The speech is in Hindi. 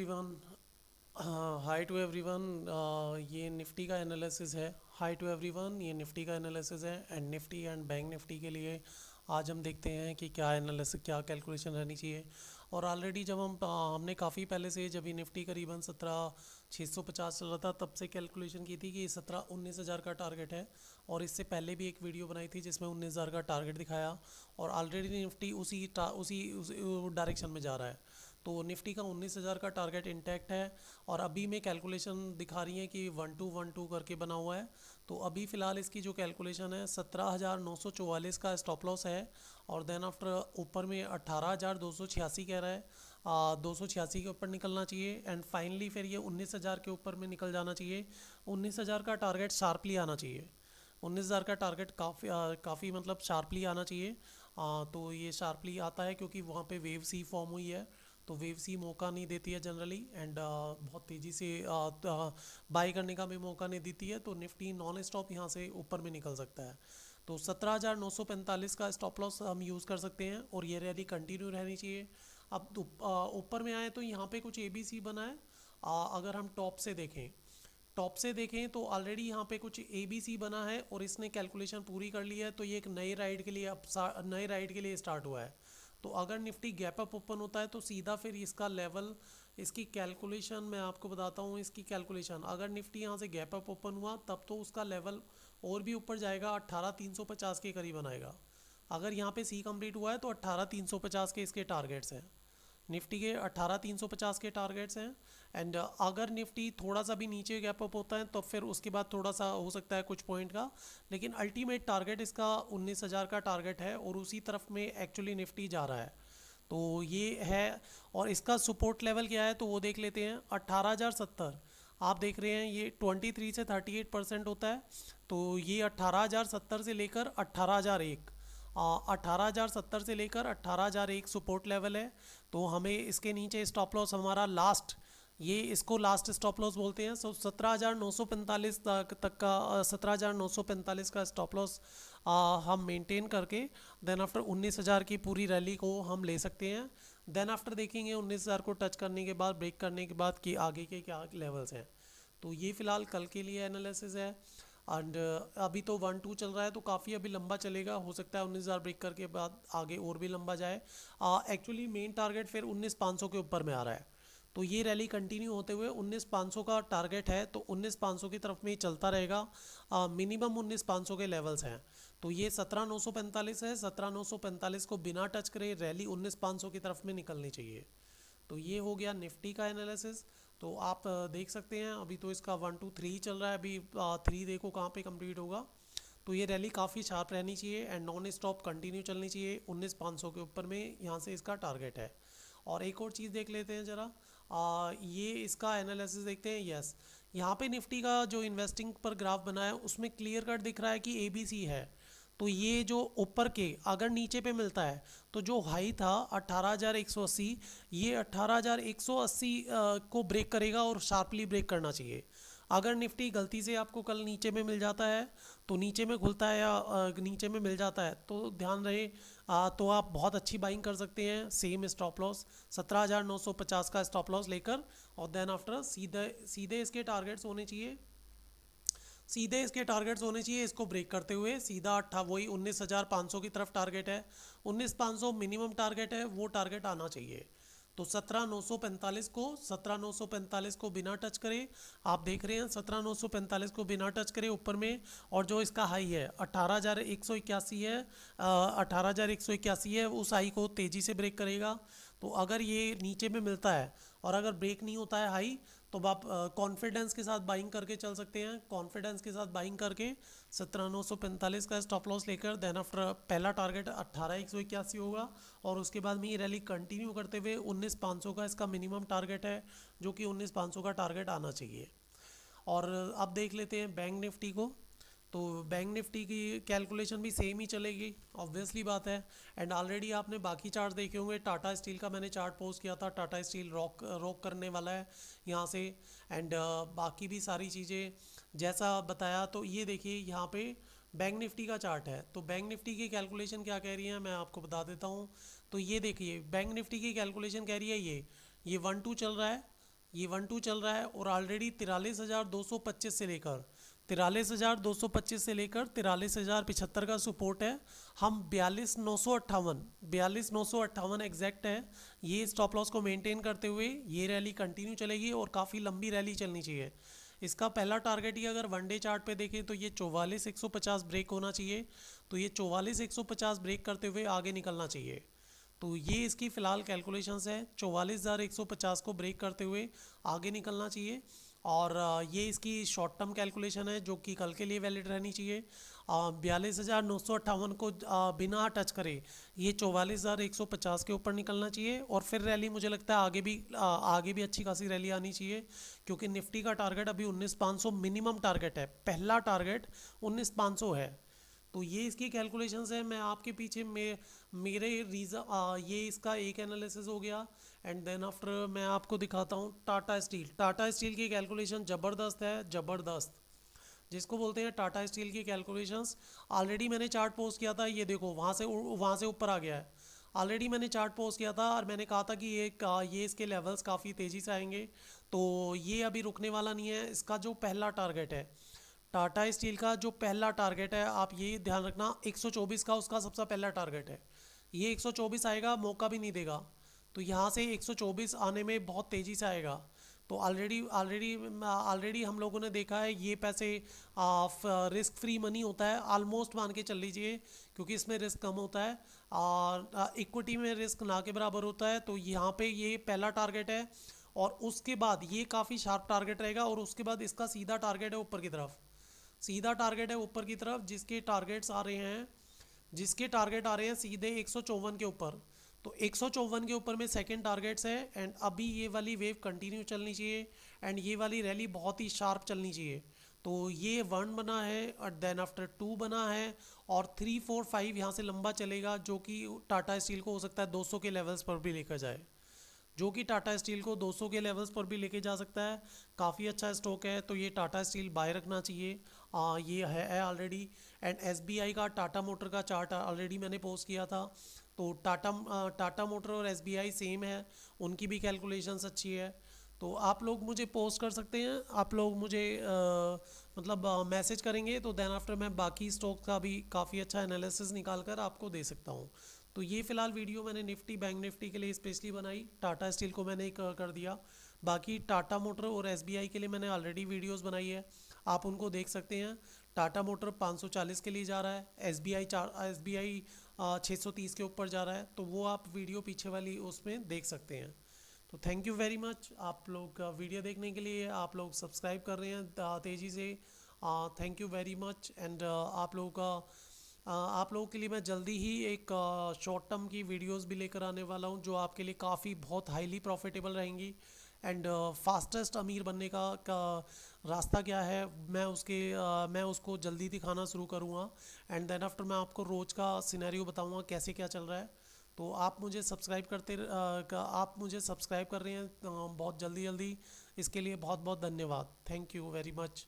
एवरीवन। Hi to everyone. ये निफ्टी का एनालिसिस है। हाय टू एवरीवन, ये निफ्टी का एनालिसिस है and Nifty and bank Nifty के लिए आज हम देखते हैं कि क्या एनालिसिस, क्या कैलकुलेशन रहनी चाहिए। और ऑलरेडी जब हमने काफ़ी पहले से, जब ये निफ्टी करीबन 17,650 चल रहा था, तब से कैलकुलेशन की थी कि 17-19 हज़ार का टारगेट है। और इससे पहले भी एक वीडियो बनाई थी जिसमें 19 हज़ार का टारगेट दिखाया। और ऑलरेडी निफ्टी उसी डायरेक्शन में जा रहा है। तो निफ्टी का 19 हज़ार का टारगेट इंटैक्ट है। और अभी में कैलकुलेशन दिखा रही है कि 1212 करके बना हुआ है। तो अभी फ़िलहाल इसकी जो कैलकुलेशन है 17,944 का स्टॉप लॉस है। और देन आफ्टर ऊपर में 18,286 कह रहा है। 286 के ऊपर निकलना चाहिए एंड फाइनली फिर ये 19 हज़ार के ऊपर में निकल जाना चाहिए। 19 हज़ार का टारगेट शार्पली आना चाहिए। 19 हज़ार का टारगेट काफ़ी मतलब शार्पली आना चाहिए। तो ये शार्पली आता है क्योंकि वहाँ पे वेव सी फॉर्म हुई है। तो वेव सी मौका नहीं देती है जनरली एंड बहुत तेज़ी से बाई करने का भी मौका नहीं देती है। तो निफ्टी नॉन स्टॉप यहाँ से ऊपर में निकल सकता है। तो 17,945 का स्टॉप लॉस हम यूज़ कर सकते हैं और ये रैली कंटिन्यू रहनी चाहिए। अब ऊपर में आए तो यहाँ पे कुछ ए बी सी बना है। अगर हम टॉप से देखें तो ऑलरेडी यहाँ पे कुछ ए बी सी बना है और इसने कैलकुलेशन पूरी कर ली है। तो ये एक नए राइड के लिए स्टार्ट हुआ है। तो अगर निफ्टी गैप अप ओपन होता है तो सीधा फिर इसका लेवल, इसकी कैलकुलेशन मैं आपको बताता हूँ। इसकी कैलकुलेशन, अगर निफ्टी यहाँ से गैप अप ओपन हुआ तब तो उसका लेवल और भी ऊपर जाएगा, 18,350 के करीब बनाएगा। अगर यहाँ पे सी कंप्लीट हुआ है तो 18,350 के इसके टारगेट्स हैं। निफ्टी के 18,350 के टारगेट्स हैं। एंड अगर निफ्टी थोड़ा सा भी नीचे गैप अप होता है तो फिर उसके बाद थोड़ा सा हो सकता है कुछ पॉइंट का, लेकिन अल्टीमेट टारगेट इसका 19 हज़ार का टारगेट है और उसी तरफ में एक्चुअली निफ्टी जा रहा है। तो ये है। और इसका सपोर्ट लेवल क्या है तो वो देख लेते हैं। 18,070 आप देख रहे हैं, ये 23 से 38% होता है। तो ये 18,070 से लेकर 18,001, 18,070 से लेकर 18,001 सपोर्ट लेवल है। तो हमें इसके नीचे स्टॉप लॉस हमारा लास्ट, ये इसको लास्ट स्टॉप लॉस बोलते हैं। सो 17,945 तक का 17,945 का स्टॉप लॉस हम मेंटेन करके देन आफ्टर 19 हज़ार की पूरी रैली को हम ले सकते हैं। देन आफ्टर देखेंगे 19 हज़ार को टच करने के बाद, ब्रेक करने के बाद, कि आगे के क्या लेवल्स हैं। तो ये फ़िलहाल कल के लिए एनालिसिस है। एंड अभी तो 1-2 चल रहा है तो काफ़ी अभी लंबा चलेगा। हो सकता है 19 हज़ार ब्रेक करके बाद आगे और भी लंबा जाए। एक्चुअली मेन टारगेट फिर 19,500 के ऊपर में आ रहा है। तो ये रैली कंटिन्यू होते हुए 19,500 का टारगेट है, तो 19,500 की तरफ में ही चलता रहेगा। मिनिमम 19,500 के लेवल्स हैं। तो ये 17,945 है। 17,945 को बिना टच करे रैली 19,500 की तरफ में निकलनी चाहिए। तो ये हो गया निफ्टी का एनालिसिस। तो आप देख सकते हैं अभी तो इसका 1-2-3 चल रहा है। अभी 3 देखो कहाँ पे कंप्लीट होगा। तो ये रैली काफ़ी शार्प रहनी चाहिए एंड नॉन स्टॉप कंटिन्यू चलनी चाहिए। 19,500 के ऊपर में यहाँ से इसका टारगेट है। और एक और चीज़ देख लेते हैं ज़रा। ये इसका एनालिसिस देखते हैं। यस, यहाँ पे निफ्टी का जो इन्वेस्टिंग पर ग्राफ बना है उसमें क्लियर कट दिख रहा है कि ए बी सी है। तो ये जो ऊपर के अगर नीचे पे मिलता है तो जो हाई था 18,180, ये 18,180 को ब्रेक करेगा और शार्पली ब्रेक करना चाहिए। अगर निफ्टी गलती से आपको कल नीचे में मिल जाता है, तो नीचे में खुलता है या नीचे में मिल जाता है तो ध्यान रहे, तो आप बहुत अच्छी बाइंग कर सकते हैं। सेम स्टॉप लॉस 17,950 का स्टॉप लॉस लेकर, और देन आफ्टर सीधे सीधे इसके टारगेट्स होने चाहिए। इसको ब्रेक करते हुए सीधा वही 19,500 की तरफ टारगेट है। 19,500 मिनिमम टारगेट है, वो टारगेट आना चाहिए। तो 17,945 को बिना टच करे, आप देख रहे हैं 17,945 को बिना टच करे ऊपर में। और जो इसका हाई है 18,181 है, 18,181 है, उस हाई को तेज़ी से ब्रेक करेगा। तो अगर ये नीचे में मिलता है और अगर ब्रेक नहीं होता है हाई, तो आप कॉन्फिडेंस के साथ बाइंग करके चल सकते हैं। कॉन्फिडेंस के साथ बाइंग करके 17,945 का स्टॉप लॉस लेकर देन आफ्टर पहला टारगेट 18,181 होगा। और उसके बाद में ये रैली कंटिन्यू करते हुए 19,500 का इसका मिनिमम टारगेट है, जो कि 19,500 का टारगेट आना चाहिए। और अब देख लेते हैं बैंक निफ्टी को। तो बैंक निफ्टी की कैलकुलेशन भी सेम ही चलेगी, ऑब्वियसली बात है। एंड ऑलरेडी आपने बाकी चार्ट देखे होंगे। टाटा स्टील का मैंने चार्ट पोस्ट किया था। टाटा स्टील रॉक करने वाला है यहाँ से। एंड बाकी भी सारी चीज़ें जैसा बताया। तो ये देखिए यहाँ पे बैंक निफ्टी का चार्ट है। तो बैंक निफ्टी की कैलकुलेशन क्या कह रही है मैं आपको बता देता हूँ। तो ये देखिए बैंक निफ्टी की कैलकुलेशन कह रही है, ये 1-2 चल रहा है। ये 1-2 चल रहा है और ऑलरेडी 43,225 से लेकर 43,225 से लेकर 43,075 का सपोर्ट है। हम 42,958 एग्जैक्ट है, ये स्टॉप लॉस को मेंटेन करते हुए ये रैली कंटिन्यू चलेगी और काफ़ी लंबी रैली चलनी चाहिए। इसका पहला टारगेट ही अगर वनडे चार्ट पे देखें तो ये 44,150 ब्रेक होना चाहिए। तो ये 44,150 ब्रेक करते हुए आगे निकलना चाहिए। तो ये इसकी फ़िलहाल कैलकुलेशंस है, 44,150 को ब्रेक करते हुए आगे निकलना चाहिए। और ये इसकी शॉर्ट टर्म कैलकुलेशन है जो कि कल के लिए वैलिड रहनी चाहिए। 42,958 को बिना टच करे ये 44,150 के ऊपर निकलना चाहिए और फिर रैली मुझे लगता है आगे भी अच्छी खासी रैली आनी चाहिए, क्योंकि निफ्टी का टारगेट अभी 19,500 मिनिमम टारगेट है, पहला टारगेट 19,500 है। तो ये इसकी कैलकुलेशंस है। मैं आपके पीछे मेरे रीज़न ये इसका एक एनालिसिस हो गया। एंड देन आफ्टर मैं आपको दिखाता हूँ टाटा स्टील की कैलकुलेशन ज़बरदस्त है, ज़बरदस्त जिसको बोलते हैं टाटा स्टील की कैलकुलेशंस। ऑलरेडी मैंने चार्ट पोस्ट किया था, ये देखो वहाँ से ऊपर आ गया है। ऑलरेडी मैंने चार्ट पोस्ट किया था और मैंने कहा था कि ये इसके लेवल्स काफ़ी तेज़ी से आएंगे। तो ये अभी रुकने वाला नहीं है। इसका जो पहला टारगेट है, टाटा स्टील का जो पहला टारगेट है, आप ये ध्यान रखना 124 का उसका सबसे पहला टारगेट है। ये 124 आएगा, मौका भी नहीं देगा। तो यहाँ से 124 आने में बहुत तेज़ी से आएगा। तो ऑलरेडी हम लोगों ने देखा है ये पैसे रिस्क फ्री मनी होता है, ऑलमोस्ट मान के चल लीजिए, क्योंकि इसमें रिस्क कम होता है और इक्विटी में रिस्क ना के बराबर होता है। तो यहाँ पे ये पहला टारगेट है और उसके बाद ये काफ़ी शार्प टारगेट रहेगा और उसके बाद इसका सीधा टारगेट है ऊपर की तरफ, सीधा टारगेट है ऊपर की तरफ, जिसके टारगेट आ रहे हैं सीधे 154 के ऊपर। तो 154 के ऊपर में सेकंड टारगेट्स है। एंड अभी ये वाली वेव कंटिन्यू चलनी चाहिए एंड ये वाली रैली बहुत ही शार्प चलनी चाहिए। तो ये 1 बना है और देन आफ्टर 2 बना है और 3 4 5 यहाँ से लंबा चलेगा, जो कि टाटा स्टील को हो सकता है 200 के लेवल्स पर भी लेकर जाए, जो कि टाटा स्टील को 200 के लेवल्स पर भी लेके जा सकता है। काफ़ी अच्छा स्टॉक है, तो ये टाटा स्टील बाय रखना चाहिए। ये है ऑलरेडी। एंड एसबीआई का टाटा मोटर का चार्ट ऑलरेडी मैंने पोस्ट किया था। तो टाटा मोटर और एसबीआई सेम है, उनकी भी कैलकुलेशंस अच्छी है। तो आप लोग मुझे पोस्ट कर सकते हैं, आप लोग मुझे मतलब मैसेज करेंगे तो देन आफ्टर मैं बाकी स्टॉक का भी काफ़ी अच्छा एनालिसिस निकाल कर आपको दे सकता हूँ। तो ये फ़िलहाल वीडियो मैंने बैंक निफ्टी के लिए स्पेशली बनाई, टाटा स्टील को मैंने कर दिया। बाकी टाटा मोटर और एसबीआई के लिए मैंने ऑलरेडी वीडियोस बनाई है, आप उनको देख सकते हैं। टाटा मोटर 540 के लिए जा रहा है, एसबीआई 630 के ऊपर जा रहा है, तो वो आप वीडियो पीछे वाली उसमें देख सकते हैं। तो थैंक यू वेरी मच आप लोग वीडियो देखने के लिए। आप लोग सब्सक्राइब कर रहे हैं तेज़ी से, thank you very much. And आप लोगों के लिए मैं जल्दी ही एक शॉर्ट टर्म की वीडियोस भी लेकर आने वाला हूं, जो आपके लिए काफ़ी बहुत हाईली प्रॉफिटेबल रहेंगी। एंड फास्टेस्ट अमीर बनने का रास्ता क्या है, मैं उसको जल्दी दिखाना शुरू करूँगा। एंड देन आफ्टर मैं आपको रोज़ का सिनेरियो बताऊँगा कैसे क्या चल रहा है। तो आप मुझे सब्सक्राइब कर रहे हैं बहुत जल्दी जल्दी, इसके लिए बहुत बहुत धन्यवाद। Thank you very much.